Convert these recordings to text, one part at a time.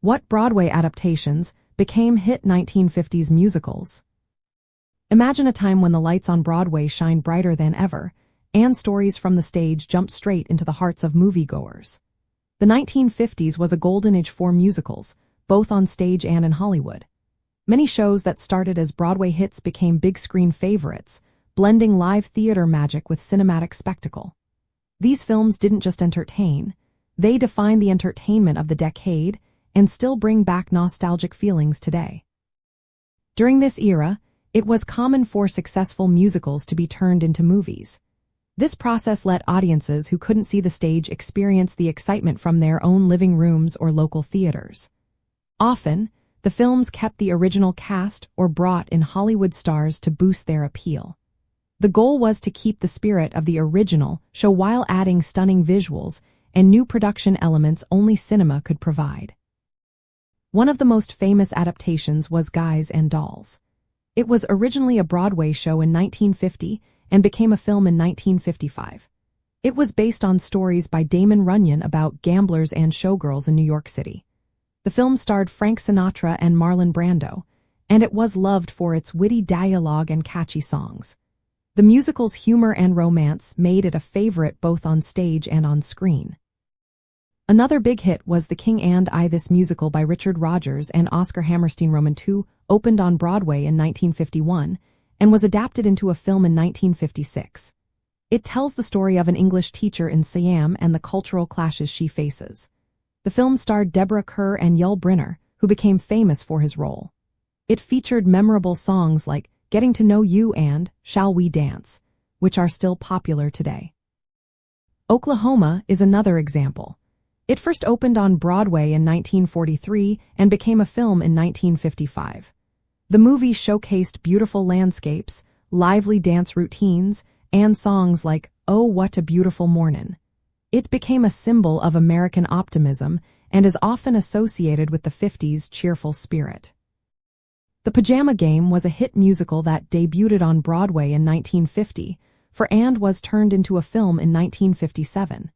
What Broadway adaptations became hit 1950s musicals? Imagine a time when the lights on Broadway shine brighter than ever, and stories from the stage jump straight into the hearts of moviegoers. The 1950s was a golden age for musicals, both on stage and in Hollywood. Many shows that started as Broadway hits became big-screen favorites, blending live theater magic with cinematic spectacle. These films didn't just entertain, they defined the entertainment of the decade and still bring back nostalgic feelings today. During this era, it was common for successful musicals to be turned into movies. This process let audiences who couldn't see the stage experience the excitement from their own living rooms or local theaters. Often, the films kept the original cast or brought in Hollywood stars to boost their appeal. The goal was to keep the spirit of the original show while adding stunning visuals and new production elements only cinema could provide. One of the most famous adaptations was Guys and Dolls. It was originally a Broadway show in 1950 and became a film in 1955. It was based on stories by Damon Runyon about gamblers and showgirls in New York City. The film starred Frank Sinatra and Marlon Brando, and it was loved for its witty dialogue and catchy songs. The musical's humor and romance made it a favorite both on stage and on screen. Another big hit was The King and I. This musical by Richard Rodgers and Oscar Hammerstein Roman II opened on Broadway in 1951 and was adapted into a film in 1956. It tells the story of an English teacher in Siam and the cultural clashes she faces. The film starred Deborah Kerr and Yul Brynner, who became famous for his role. It featured memorable songs like Getting to Know You and Shall We Dance, which are still popular today. Oklahoma is another example. It first opened on Broadway in 1943 and became a film in 1955. The movie showcased beautiful landscapes, lively dance routines, and songs like Oh, What a Beautiful Mornin'. It became a symbol of American optimism and is often associated with the 50s cheerful spirit. The Pajama Game was a hit musical that debuted on Broadway in 1950 and was turned into a film in 1957.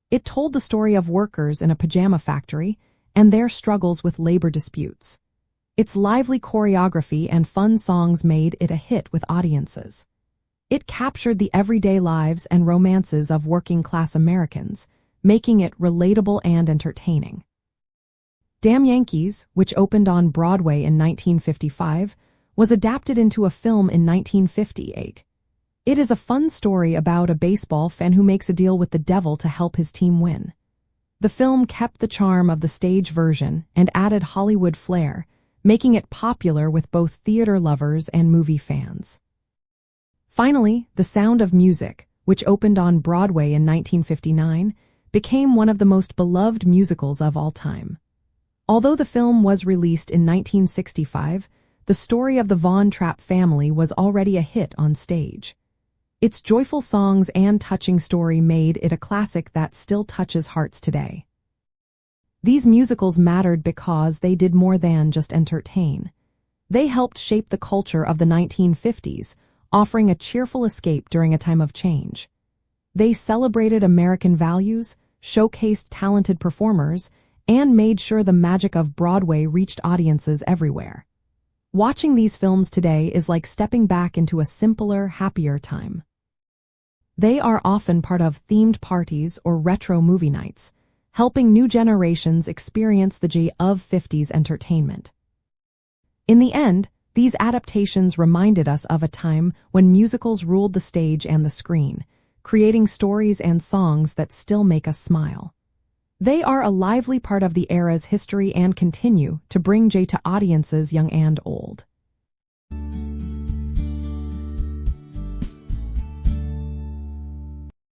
It told the story of workers in a pajama factory and their struggles with labor disputes. Its lively choreography and fun songs made it a hit with audiences. It captured the everyday lives and romances of working-class Americans, making it relatable and entertaining. Damn Yankees, which opened on Broadway in 1955, was adapted into a film in 1958. It is a fun story about a baseball fan who makes a deal with the devil to help his team win. The film kept the charm of the stage version and added Hollywood flair, making it popular with both theater lovers and movie fans. Finally, The Sound of Music, which opened on Broadway in 1959, became one of the most beloved musicals of all time. Although the film was released in 1965, the story of the Von Trapp family was already a hit on stage. Its joyful songs and touching story made it a classic that still touches hearts today. These musicals mattered because they did more than just entertain. They helped shape the culture of the 1950s, offering a cheerful escape during a time of change. They celebrated American values, showcased talented performers, and made sure the magic of Broadway reached audiences everywhere. Watching these films today is like stepping back into a simpler, happier time. They are often part of themed parties or retro movie nights, helping new generations experience the joy of 50s entertainment. In the end, these adaptations reminded us of a time when musicals ruled the stage and the screen, creating stories and songs that still make us smile. They are a lively part of the era's history and continue to bring joy to audiences young and old.